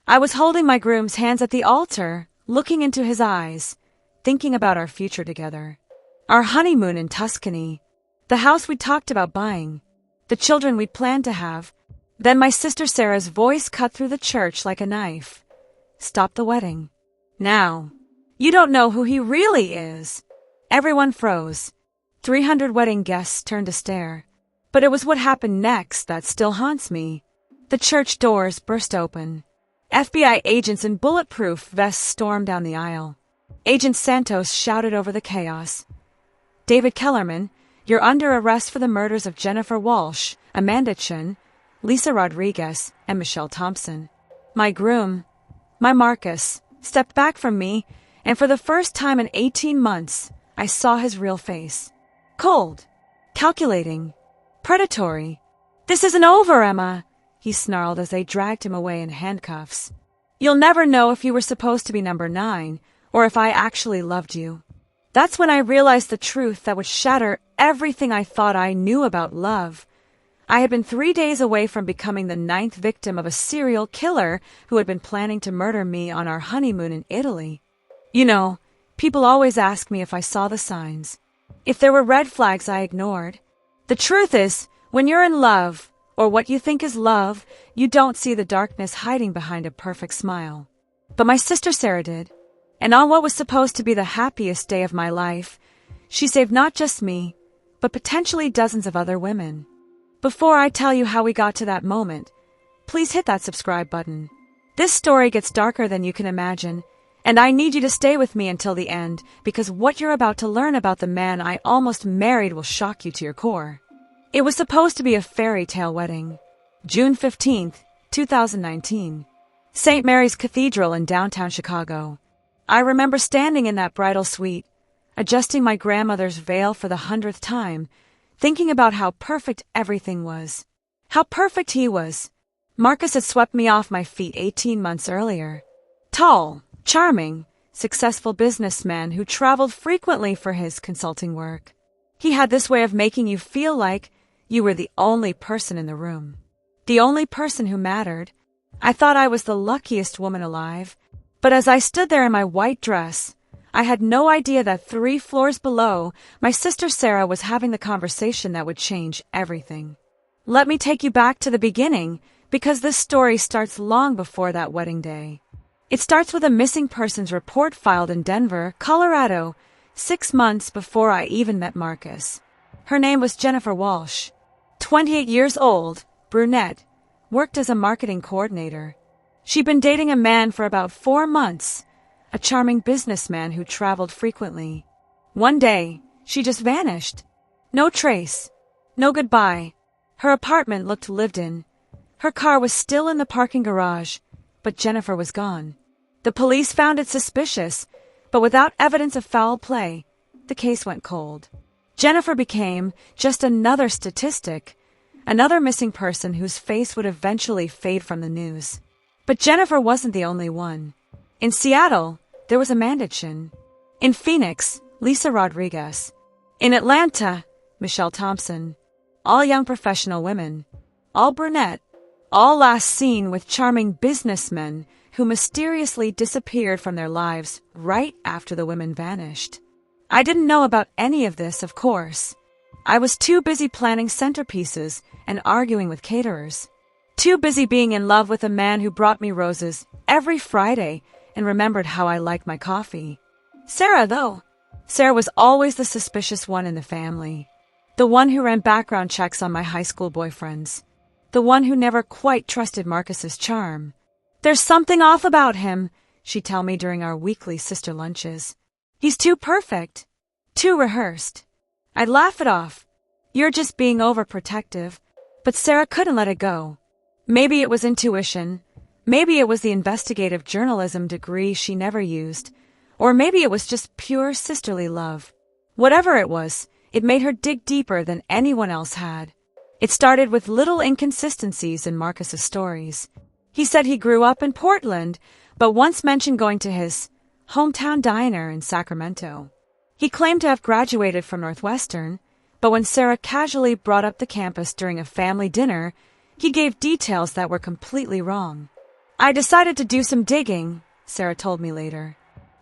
I was holding my groom's hands at the altar, looking into his eyes, thinking about our future together. Our honeymoon in Tuscany, the house we talked about buying, the children we planned to have. Then my sister Sarah's voice cut through the church like a knife. Stop the wedding. Now. You don't know who he really is. Everyone froze. 300 wedding guests turned to stare. But it was what happened next that still haunts me. The church doors burst open. FBI agents in bulletproof vests stormed down the aisle. Agent Santos shouted over the chaos. David Kellerman, you're under arrest for the murders of Jennifer Walsh, Amanda Chen, Lisa Rodriguez, and Michelle Thompson. My groom, my Marcus, stepped back from me, and for the first time in 18 months, I saw his real face. Cold, calculating, predatory. This isn't over, Emma, he snarled as they dragged him away in handcuffs. You'll never know if you were supposed to be number 9, or if I actually loved you. That's when I realized the truth that would shatter everything I thought I knew about love. I had been 3 days away from becoming the 9th victim of a serial killer who had been planning to murder me on our honeymoon in Italy. You know, people always ask me if I saw the signs. If there were red flags I ignored. The truth is, when you're in love, or what you think is love, you don't see the darkness hiding behind a perfect smile. But my sister Sarah did. And on what was supposed to be the happiest day of my life, she saved not just me, but potentially dozens of other women. Before I tell you how we got to that moment, please hit that subscribe button. This story gets darker than you can imagine, and I need you to stay with me until the end, because what you're about to learn about the man I almost married will shock you to your core. It was supposed to be a fairy tale wedding. June 15th, 2019. St. Mary's Cathedral in downtown Chicago. I remember standing in that bridal suite, adjusting my grandmother's veil for the 100th time, thinking about how perfect everything was. How perfect he was. Marcus had swept me off my feet 18 months earlier. Tall, charming, successful businessman who traveled frequently for his consulting work. He had this way of making you feel like you were the only person in the room. The only person who mattered. I thought I was the luckiest woman alive. But as I stood there in my white dress, I had no idea that 3 floors below, my sister Sarah was having the conversation that would change everything. Let me take you back to the beginning, because this story starts long before that wedding day. It starts with a missing persons report filed in Denver, Colorado, 6 months before I even met Marcus. Her name was Jennifer Walsh. 28 years old, brunette, worked as a marketing coordinator. She'd been dating a man for about 4 months, a charming businessman who traveled frequently. One day, she just vanished. No trace. No goodbye. Her apartment looked lived in. Her car was still in the parking garage, but Jennifer was gone. The police found it suspicious, but without evidence of foul play, the case went cold. Jennifer became just another statistic, another missing person whose face would eventually fade from the news. But Jennifer wasn't the only one. In Seattle, there was Amanda Chen. In Phoenix, Lisa Rodriguez. In Atlanta, Michelle Thompson. All young professional women. All brunette. All last seen with charming businessmen who mysteriously disappeared from their lives right after the women vanished. I didn't know about any of this, of course. I was too busy planning centerpieces and arguing with caterers. Too busy being in love with a man who brought me roses every Friday and remembered how I liked my coffee. Sarah, though. Sarah was always the suspicious one in the family. The one who ran background checks on my high school boyfriends. The one who never quite trusted Marcus's charm. There's something off about him, she'd tell me during our weekly sister lunches. He's too perfect. Too rehearsed. I'd laugh it off. You're just being overprotective. But Sarah couldn't let it go. Maybe it was intuition. Maybe it was the investigative journalism degree she never used. Or maybe it was just pure sisterly love. Whatever it was, it made her dig deeper than anyone else had. It started with little inconsistencies in Marcus's stories. He said he grew up in Portland, but once mentioned going to his hometown diner in Sacramento. He claimed to have graduated from Northwestern, but when Sarah casually brought up the campus during a family dinner, he gave details that were completely wrong. I decided to do some digging, Sarah told me later.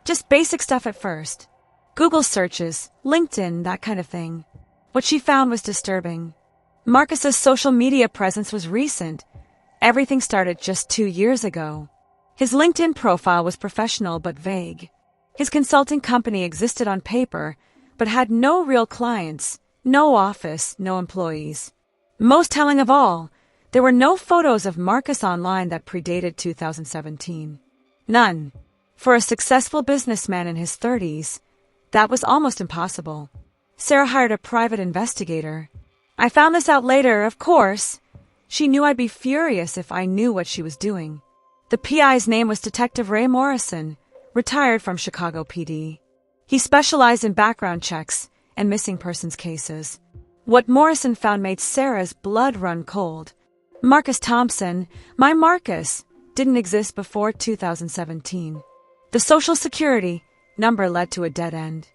Just basic stuff at first. Google searches, LinkedIn, that kind of thing. What she found was disturbing. Marcus's social media presence was recent. Everything started just 2 years ago. His LinkedIn profile was professional but vague. His consulting company existed on paper, but had no real clients, no office, no employees. Most telling of all, there were no photos of Marcus online that predated 2017. None. For a successful businessman in his 30s, that was almost impossible. Sarah hired a private investigator. I found this out later, of course. She knew I'd be furious if I knew what she was doing. The PI's name was Detective Ray Morrison, retired from Chicago PD. He specialized in background checks and missing persons cases. What Morrison found made Sarah's blood run cold. Marcus Thompson, my Marcus, didn't exist before 2017. The Social Security number led to a dead end.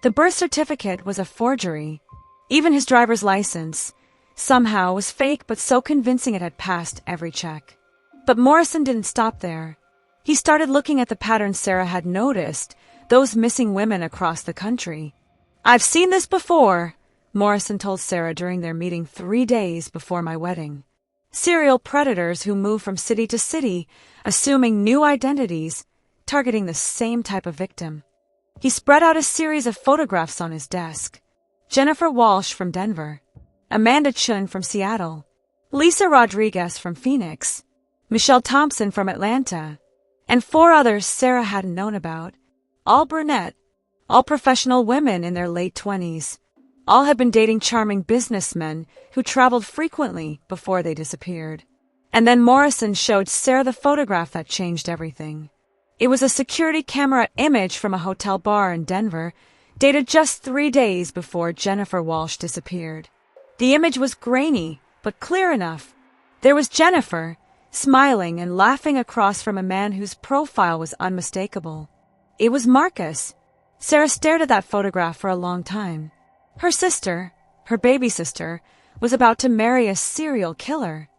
The birth certificate was a forgery. Even his driver's license, somehow, was fake but so convincing it had passed every check. But Morrison didn't stop there. He started looking at the patterns Sarah had noticed, those missing women across the country. I've seen this before, Morrison told Sarah during their meeting 3 days before my wedding. Serial predators who move from city to city, assuming new identities, targeting the same type of victim. He spread out a series of photographs on his desk. Jennifer Walsh from Denver, Amanda Chun from Seattle, Lisa Rodriguez from Phoenix, Michelle Thompson from Atlanta, and 4 others Sarah hadn't known about, all brunette, all professional women in their late 20s. All had been dating charming businessmen who traveled frequently before they disappeared. And then Morrison showed Sarah the photograph that changed everything. It was a security camera image from a hotel bar in Denver, dated just 3 days before Jennifer Walsh disappeared. The image was grainy, but clear enough. There was Jennifer, smiling and laughing across from a man whose profile was unmistakable. It was Marcus. Sarah stared at that photograph for a long time. Her sister, her baby sister, was about to marry a serial killer.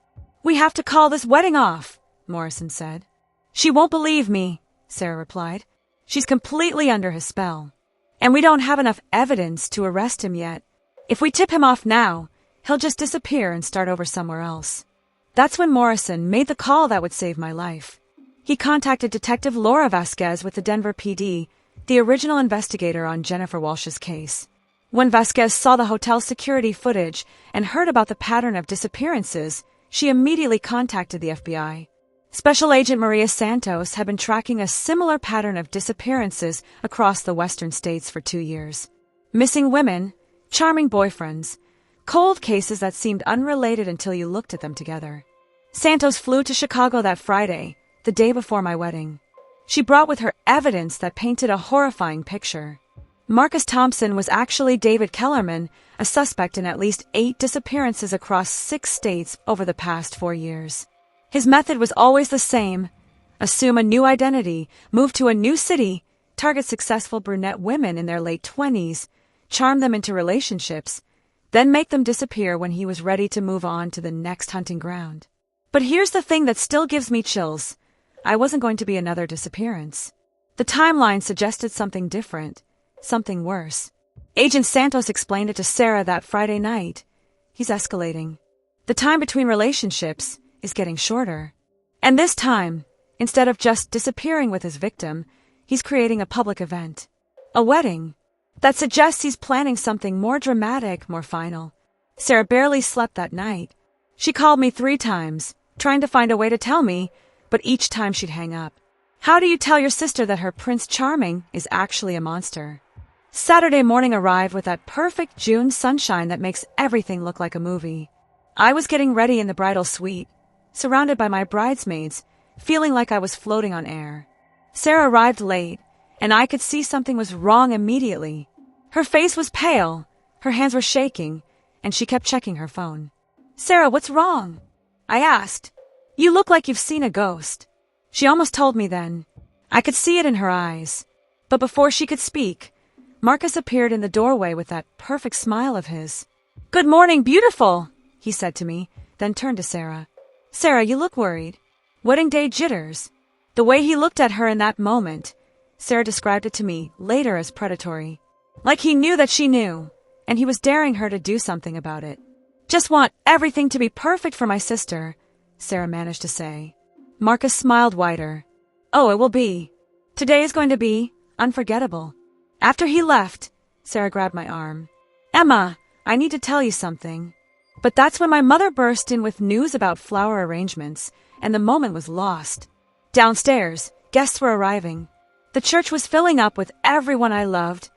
We have to call this wedding off, Morrison said. She won't believe me, Sarah replied. She's completely under his spell. And we don't have enough evidence to arrest him yet. If we tip him off now, he'll just disappear and start over somewhere else. That's when Morrison made the call that would save my life. He contacted Detective Laura Vasquez with the Denver PD, the original investigator on Jennifer Walsh's case. When Vasquez saw the hotel security footage and heard about the pattern of disappearances, she immediately contacted the FBI. Special Agent Maria Santos had been tracking a similar pattern of disappearances across the western states for 2 years. Missing women, charming boyfriends, cold cases that seemed unrelated until you looked at them together. Santos flew to Chicago that Friday, the day before my wedding. She brought with her evidence that painted a horrifying picture. Marcus Thompson was actually David Kellerman, a suspect in at least 8 disappearances across 6 states over the past 4 years. His method was always the same: assume a new identity, move to a new city, target successful brunette women in their late 20s, charm them into relationships, then make them disappear when he was ready to move on to the next hunting ground. But here's the thing that still gives me chills. I wasn't going to be another disappearance. The timeline suggested something different. Something worse. Agent Santos explained it to Sarah that Friday night. He's escalating. The time between relationships is getting shorter. And this time, instead of just disappearing with his victim, he's creating a public event. A wedding. That suggests he's planning something more dramatic, more final. Sarah barely slept that night. She called me 3 times, trying to find a way to tell me, but each time she'd hang up. How do you tell your sister that her Prince Charming is actually a monster? Saturday morning arrived with that perfect June sunshine that makes everything look like a movie. I was getting ready in the bridal suite, surrounded by my bridesmaids, feeling like I was floating on air. Sarah arrived late, and I could see something was wrong immediately. Her face was pale, her hands were shaking, and she kept checking her phone. Sarah, what's wrong? I asked. You look like you've seen a ghost. She almost told me then. I could see it in her eyes. But before she could speak, Marcus appeared in the doorway with that perfect smile of his. Good morning, beautiful, he said to me, then turned to Sarah. Sarah, you look worried. Wedding day jitters. The way he looked at her in that moment, Sarah described it to me later as predatory. Like he knew that she knew, and he was daring her to do something about it. Just want everything to be perfect for my sister, Sarah managed to say. Marcus smiled wider. Oh, it will be. Today is going to be unforgettable. After he left, Sarah grabbed my arm. Emma, I need to tell you something. But that's when my mother burst in with news about flower arrangements, and the moment was lost. Downstairs, guests were arriving. The church was filling up with everyone I loved,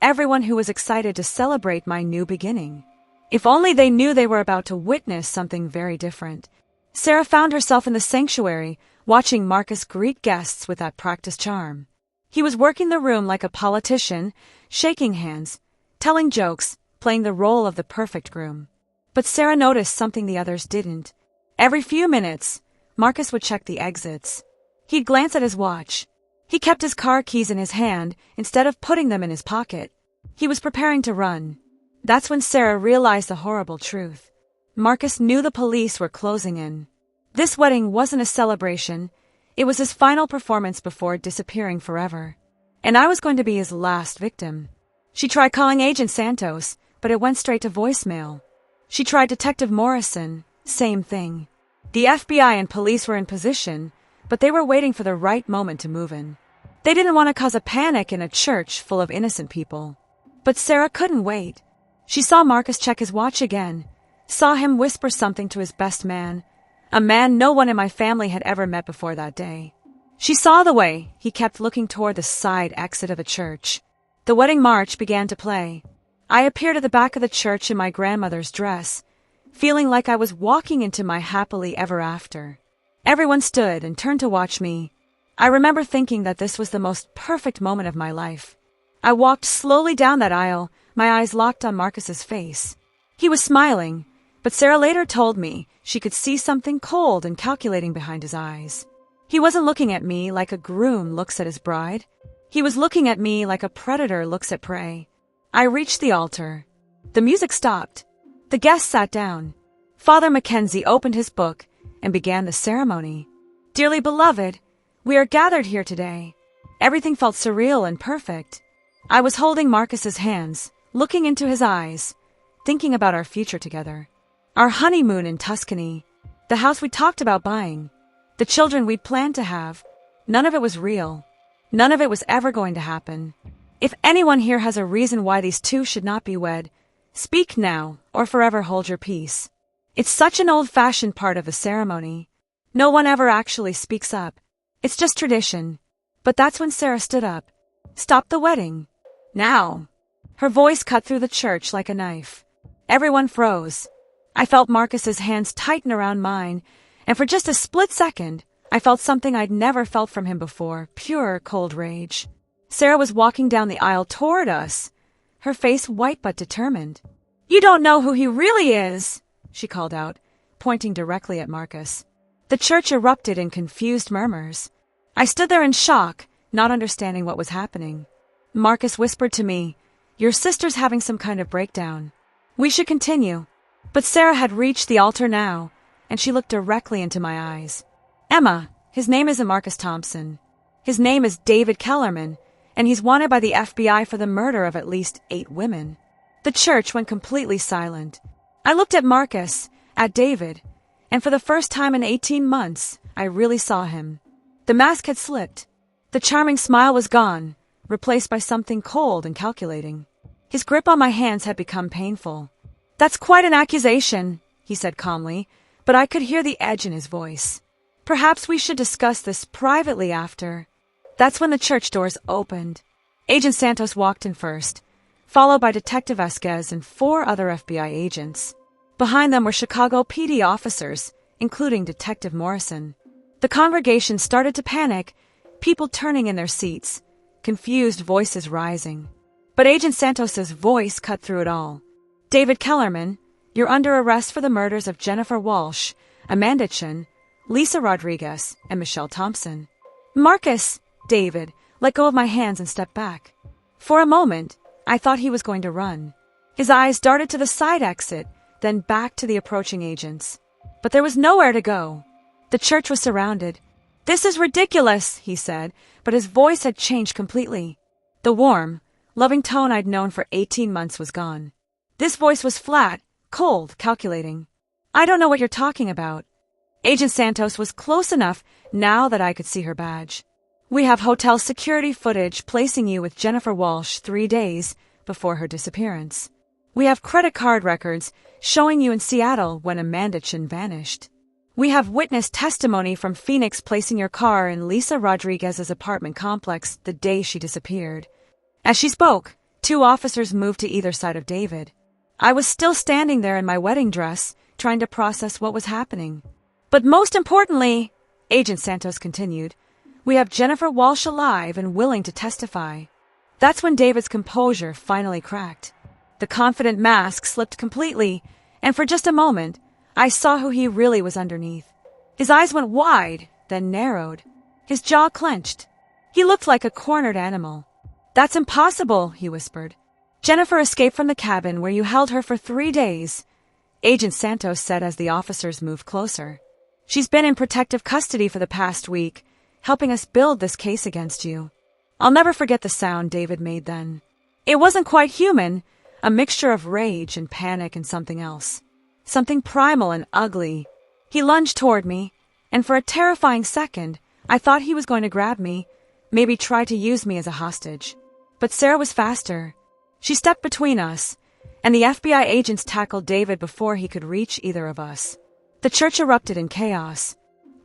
everyone who was excited to celebrate my new beginning. If only they knew they were about to witness something very different. Sarah found herself in the sanctuary, watching Marcus greet guests with that practiced charm. He was working the room like a politician, shaking hands, telling jokes, playing the role of the perfect groom. But Sarah noticed something the others didn't. Every few minutes, Marcus would check the exits. He'd glance at his watch. He kept his car keys in his hand instead of putting them in his pocket. He was preparing to run. That's when Sarah realized the horrible truth. Marcus knew the police were closing in. This wedding wasn't a celebration. It was his final performance before disappearing forever. And I was going to be his last victim. She tried calling Agent Santos, but it went straight to voicemail. She tried Detective Morrison, same thing. The FBI and police were in position, but they were waiting for the right moment to move in. They didn't want to cause a panic in a church full of innocent people. But Sarah couldn't wait. She saw Marcus check his watch again, saw him whisper something to his best man, a man no one in my family had ever met before that day. She saw the way he kept looking toward the side exit of the church. The wedding march began to play. I appeared at the back of the church in my grandmother's dress, feeling like I was walking into my happily ever after. Everyone stood and turned to watch me. I remember thinking that this was the most perfect moment of my life. I walked slowly down that aisle, my eyes locked on Marcus's face. He was smiling, but Sarah later told me she could see something cold and calculating behind his eyes. He wasn't looking at me like a groom looks at his bride. He was looking at me like a predator looks at prey. I reached the altar. The music stopped. The guests sat down. Father Mackenzie opened his book and began the ceremony. Dearly beloved, we are gathered here today. Everything felt surreal and perfect. I was holding Marcus's hands, looking into his eyes, thinking about our future together. Our honeymoon in Tuscany, the house we talked about buying, the children we'd planned to have. None of it was real. None of it was ever going to happen. If anyone here has a reason why these two should not be wed, speak now or forever hold your peace. It's such an old-fashioned part of the ceremony. No one ever actually speaks up. It's just tradition. But that's when Sarah stood up. Stop the wedding. Now. Her voice cut through the church like a knife. Everyone froze. I felt Marcus's hands tighten around mine, and for just a split second, I felt something I'd never felt from him before, pure cold rage. Sarah was walking down the aisle toward us, her face white but determined. You don't know who he really is, she called out, pointing directly at Marcus. The church erupted in confused murmurs. I stood there in shock, not understanding what was happening. Marcus whispered to me, Your sister's having some kind of breakdown. We should continue. But Sarah had reached the altar now, and she looked directly into my eyes. Emma, his name isn't Marcus Thompson. His name is David Kellerman, and he's wanted by the FBI for the murder of at least 8 women. The church went completely silent. I looked at Marcus, at David, and for the first time in 18 months, I really saw him. The mask had slipped. The charming smile was gone, replaced by something cold and calculating. His grip on my hands had become painful. That's quite an accusation, he said calmly, but I could hear the edge in his voice. Perhaps we should discuss this privately after. That's when the church doors opened. Agent Santos walked in first, followed by Detective Vasquez and 4 other FBI agents. Behind them were Chicago PD officers, including Detective Morrison. The congregation started to panic, people turning in their seats, confused voices rising. But Agent Santos's voice cut through it all. David Kellerman, you're under arrest for the murders of Jennifer Walsh, Amanda Chin, Lisa Rodriguez, and Michelle Thompson. Marcus, David, let go of my hands and stepped back. For a moment, I thought he was going to run. His eyes darted to the side exit, then back to the approaching agents. But there was nowhere to go. The church was surrounded. "This is ridiculous," he said, but his voice had changed completely. The warm, loving tone I'd known for 18 months was gone. This voice was flat, cold, calculating. "I don't know what you're talking about." Agent Santos was close enough now that I could see her badge. "We have hotel security footage placing you with Jennifer Walsh 3 days before her disappearance. We have credit card records showing you in Seattle when Amanda Chin vanished. We have witness testimony from Phoenix placing your car in Lisa Rodriguez's apartment complex the day she disappeared." As she spoke, 2 officers moved to either side of David. I was still standing there in my wedding dress, trying to process what was happening. "But most importantly," Agent Santos continued, "we have Jennifer Walsh alive and willing to testify." That's when David's composure finally cracked. The confident mask slipped completely, and for just a moment, I saw who he really was underneath. His eyes went wide, then narrowed. His jaw clenched. He looked like a cornered animal. "That's impossible," he whispered. "Jennifer escaped from the cabin where you held her for 3 days," Agent Santos said as the officers moved closer. "She's been in protective custody for the past week, helping us build this case against you." I'll never forget the sound David made then. It wasn't quite human, a mixture of rage and panic and something else. Something primal and ugly. He lunged toward me, and for a terrifying second, I thought he was going to grab me, maybe try to use me as a hostage. But Sarah was faster. She stepped between us, and the FBI agents tackled David before he could reach either of us. The church erupted in chaos.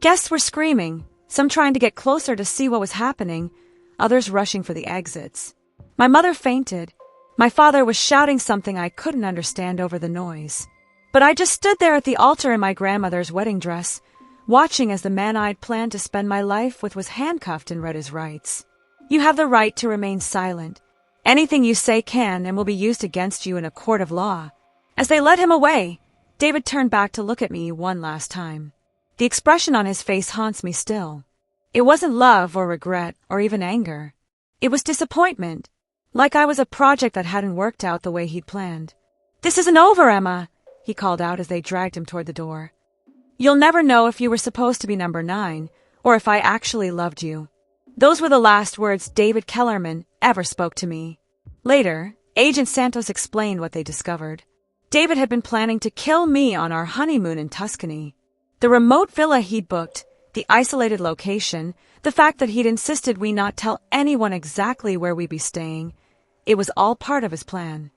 Guests were screaming, some trying to get closer to see what was happening, others rushing for the exits. My mother fainted. My father was shouting something I couldn't understand over the noise. But I just stood there at the altar in my grandmother's wedding dress, watching as the man I'd planned to spend my life with was handcuffed and read his rights. "You have the right to remain silent. Anything you say can and will be used against you in a court of law." As they led him away, David turned back to look at me one last time. The expression on his face haunts me still. It wasn't love or regret or even anger. It was disappointment, like I was a project that hadn't worked out the way he'd planned. "This isn't over, Emma," he called out as they dragged him toward the door. "You'll never know if you were supposed to be number 9 or if I actually loved you." Those were the last words David Kellerman ever spoke to me. Later, Agent Santos explained what they discovered. David had been planning to kill me on our honeymoon in Tuscany. The remote villa he'd booked, the isolated location, the fact that he'd insisted we not tell anyone exactly where we'd be staying, it was all part of his plan.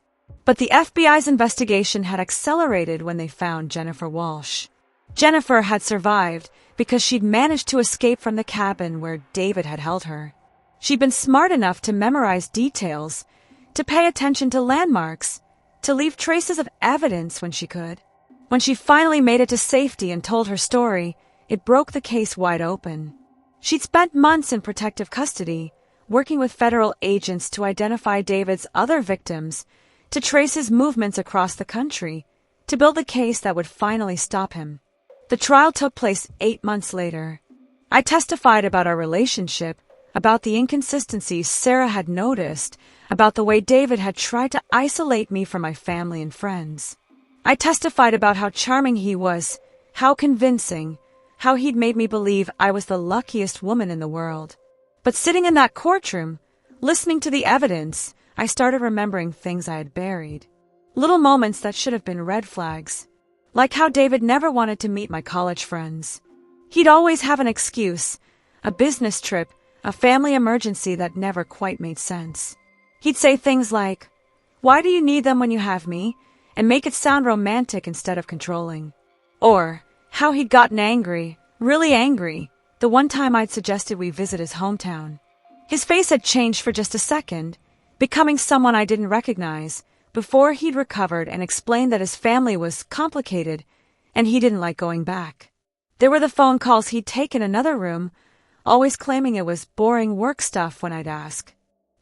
But the FBI's investigation had accelerated when they found Jennifer Walsh. Jennifer had survived because she'd managed to escape from the cabin where David had held her. She'd been smart enough to memorize details, to pay attention to landmarks, to leave traces of evidence when she could. When she finally made it to safety and told her story, it broke the case wide open. She'd spent months in protective custody, working with federal agents to identify David's other victims, to trace his movements across the country, to build a case that would finally stop him. The trial took place 8 months later. I testified about our relationship, about the inconsistencies Sarah had noticed, about the way David had tried to isolate me from my family and friends. I testified about how charming he was, how convincing, how he'd made me believe I was the luckiest woman in the world. But sitting in that courtroom, listening to the evidence, I started remembering things I had buried. Little moments that should have been red flags. Like how David never wanted to meet my college friends. He'd always have an excuse, a business trip, a family emergency that never quite made sense. He'd say things like, "Why do you need them when you have me?" and make it sound romantic instead of controlling. Or how he'd gotten angry, really angry, the one time I'd suggested we visit his hometown. His face had changed for just a second, becoming someone I didn't recognize, before he'd recovered and explained that his family was complicated and he didn't like going back. There were the phone calls he'd take in another room, always claiming it was boring work stuff when I'd ask.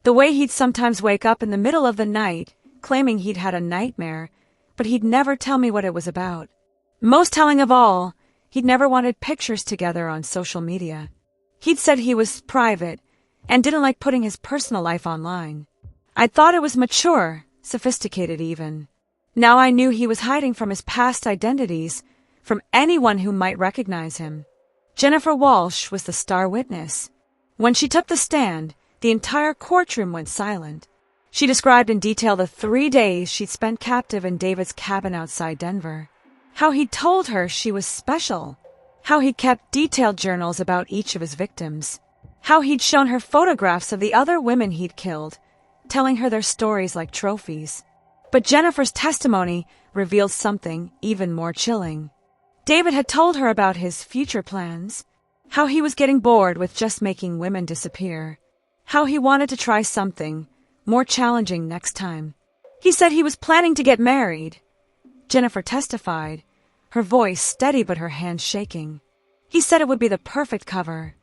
The way he'd sometimes wake up in the middle of the night, claiming he'd had a nightmare, but he'd never tell me what it was about. Most telling of all, he'd never wanted pictures together on social media. He'd said he was private and didn't like putting his personal life online. I'd thought it was mature, sophisticated even. Now I knew he was hiding from his past identities, from anyone who might recognize him. Jennifer Walsh was the star witness. When she took the stand, the entire courtroom went silent. She described in detail the 3 days she'd spent captive in David's cabin outside Denver. How he'd told her she was special. How he kept detailed journals about each of his victims. How he'd shown her photographs of the other women he'd killed, telling her their stories like trophies. But Jennifer's testimony revealed something even more chilling. David had told her about his future plans, how he was getting bored with just making women disappear, how he wanted to try something more challenging next time. He said he was planning to get married. Jennifer testified, her voice steady but her hands shaking. He said it would be the perfect cover,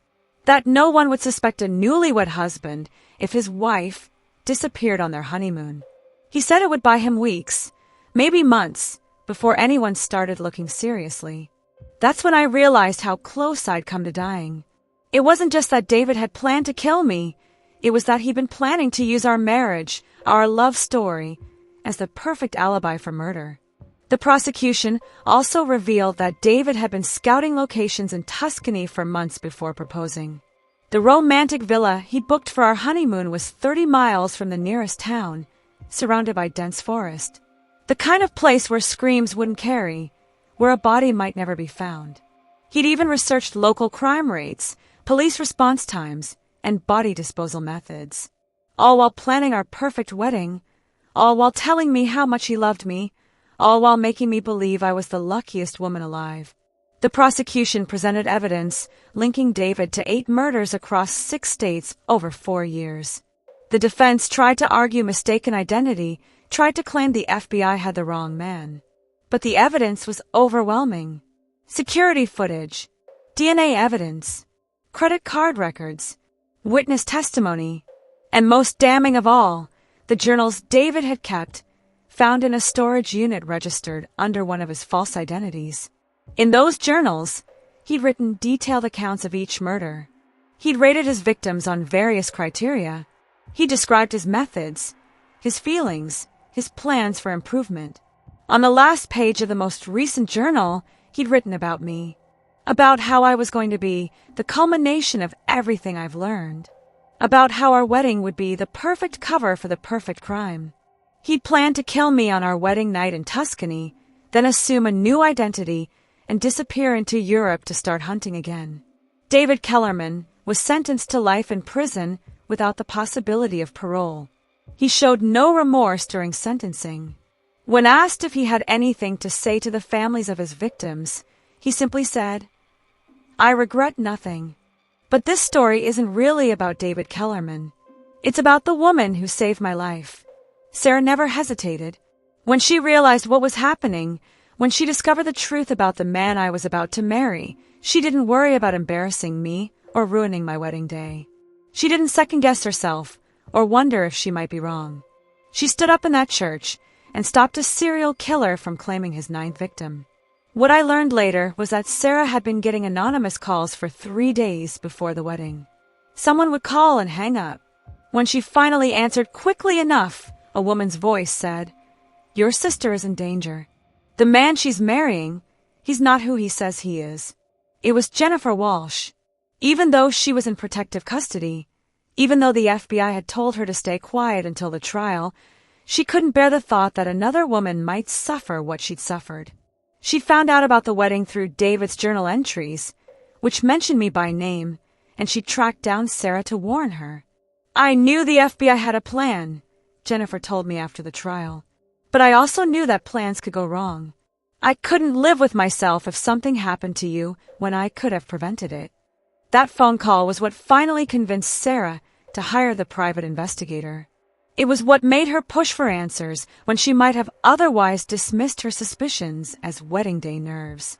that no one would suspect a newlywed husband if his wife disappeared on their honeymoon. He said it would buy him weeks, maybe months, before anyone started looking seriously. That's when I realized how close I'd come to dying. It wasn't just that David had planned to kill me, it was that he'd been planning to use our marriage, our love story, as the perfect alibi for murder. The prosecution also revealed that David had been scouting locations in Tuscany for months before proposing. The romantic villa he'd booked for our honeymoon was 30 miles from the nearest town, surrounded by dense forest. The kind of place where screams wouldn't carry, where a body might never be found. He'd even researched local crime rates, police response times, and body disposal methods. All while planning our perfect wedding, all while telling me how much he loved me, all while making me believe I was the luckiest woman alive. The prosecution presented evidence linking David to 8 murders across 6 states over 4 years. The defense tried to argue mistaken identity, tried to claim the FBI had the wrong man. But the evidence was overwhelming. Security footage, DNA evidence, credit card records, witness testimony, and most damning of all, the journals David had kept, found in a storage unit registered under one of his false identities. In those journals, he'd written detailed accounts of each murder. He'd rated his victims on various criteria. He described his methods, his feelings, his plans for improvement. On the last page of the most recent journal, he'd written about me, about how I was going to be the culmination of everything I've learned, about how our wedding would be the perfect cover for the perfect crime. He'd planned to kill me on our wedding night in Tuscany, then assume a new identity and disappear into Europe to start hunting again. David Kellerman was sentenced to life in prison without the possibility of parole. He showed no remorse during sentencing. When asked if he had anything to say to the families of his victims, he simply said, "I regret nothing." But this story isn't really about David Kellerman. It's about the woman who saved my life. Sarah never hesitated. When she realized what was happening, when she discovered the truth about the man I was about to marry, she didn't worry about embarrassing me or ruining my wedding day. She didn't second-guess herself or wonder if she might be wrong. She stood up in that church and stopped a serial killer from claiming his 9th victim. What I learned later was that Sarah had been getting anonymous calls for 3 days before the wedding. Someone would call and hang up. When she finally answered quickly enough, a woman's voice said, "Your sister is in danger. The man she's marrying, he's not who he says he is." It was Jennifer Walsh. Even though she was in protective custody, even though the FBI had told her to stay quiet until the trial, she couldn't bear the thought that another woman might suffer what she'd suffered. She found out about the wedding through David's journal entries, which mentioned me by name, and she tracked down Sarah to warn her. "I knew the FBI had a plan," Jennifer told me after the trial. "But I also knew that plans could go wrong. I couldn't live with myself if something happened to you when I could have prevented it." That phone call was what finally convinced Sarah to hire the private investigator. It was what made her push for answers when she might have otherwise dismissed her suspicions as wedding day nerves.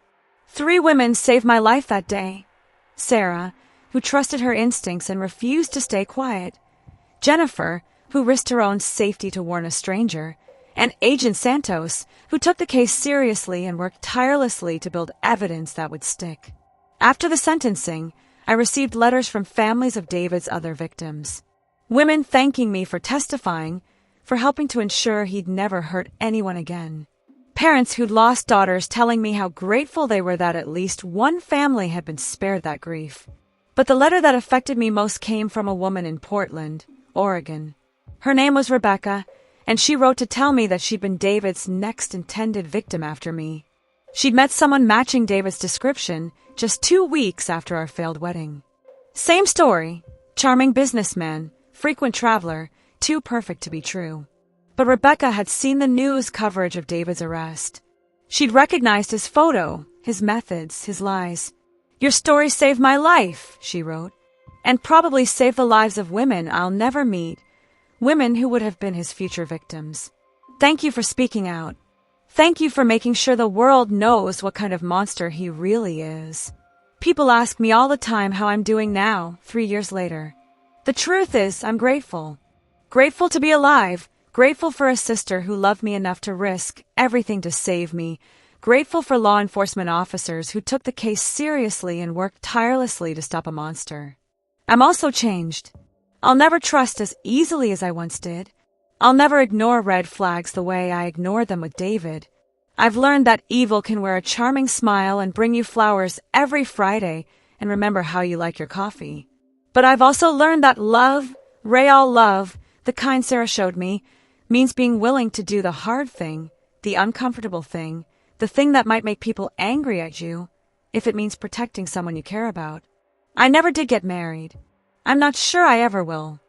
3 women saved my life that day. Sarah, who trusted her instincts and refused to stay quiet. Jennifer, who risked her own safety to warn a stranger. And Agent Santos, who took the case seriously and worked tirelessly to build evidence that would stick. After the sentencing, I received letters from families of David's other victims. Women thanking me for testifying, for helping to ensure he'd never hurt anyone again. Parents who'd lost daughters telling me how grateful they were that at least one family had been spared that grief. But the letter that affected me most came from a woman in Portland, Oregon. Her name was Rebecca, and she wrote to tell me that she'd been David's next intended victim after me. She'd met someone matching David's description just 2 weeks after our failed wedding. Same story, charming businessman, frequent traveler, too perfect to be true. But Rebecca had seen the news coverage of David's arrest. She'd recognized his photo, his methods, his lies. "Your story saved my life," she wrote, "and probably saved the lives of women I'll never meet, women who would have been his future victims. Thank you for speaking out. Thank you for making sure the world knows what kind of monster he really is." People ask me all the time how I'm doing now, 3 years later. The truth is, I'm grateful. Grateful to be alive, grateful for a sister who loved me enough to risk everything to save me, grateful for law enforcement officers who took the case seriously and worked tirelessly to stop a monster. I'm also changed. I'll never trust as easily as I once did. I'll never ignore red flags the way I ignored them with David. I've learned that evil can wear a charming smile and bring you flowers every Friday and remember how you like your coffee. But I've also learned that love, real love, the kind Sarah showed me, means being willing to do the hard thing, the uncomfortable thing, the thing that might make people angry at you, if it means protecting someone you care about. I never did get married. I'm not sure I ever will.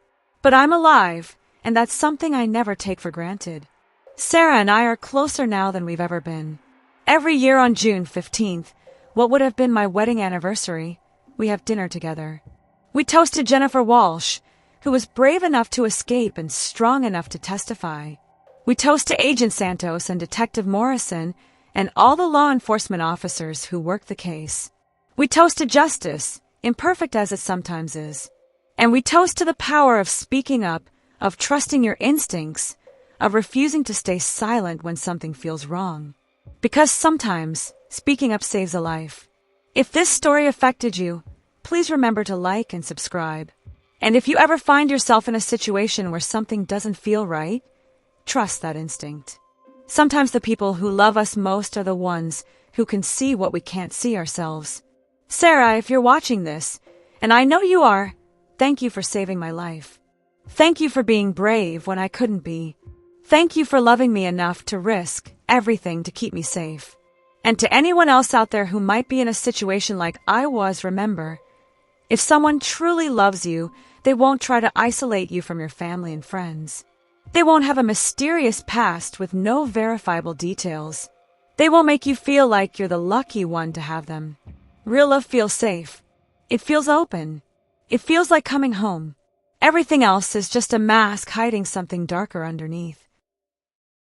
But I'm alive, and that's something I never take for granted. Sarah and I are closer now than we've ever been. Every year on June 15th, what would have been my wedding anniversary, we have dinner together. We toasted Jennifer Walsh, who was brave enough to escape and strong enough to testify. We toast to Agent Santos and Detective Morrison and all the law enforcement officers who worked the case. We toast to justice, imperfect as it sometimes is. And we toast to the power of speaking up, of trusting your instincts, of refusing to stay silent when something feels wrong. Because sometimes, speaking up saves a life. If this story affected you, please remember to like and subscribe. And if you ever find yourself in a situation where something doesn't feel right, trust that instinct. Sometimes the people who love us most are the ones who can see what we can't see ourselves. Sarah, if you're watching this, and I know you are, thank you for saving my life. Thank you for being brave when I couldn't be. Thank you for loving me enough to risk everything to keep me safe. And to anyone else out there who might be in a situation like I was, remember, if someone truly loves you, they won't try to isolate you from your family and friends. They won't have a mysterious past with no verifiable details. They won't make you feel like you're the lucky one to have them. Real love feels safe. It feels open. It feels like coming home. Everything else is just a mask hiding something darker underneath.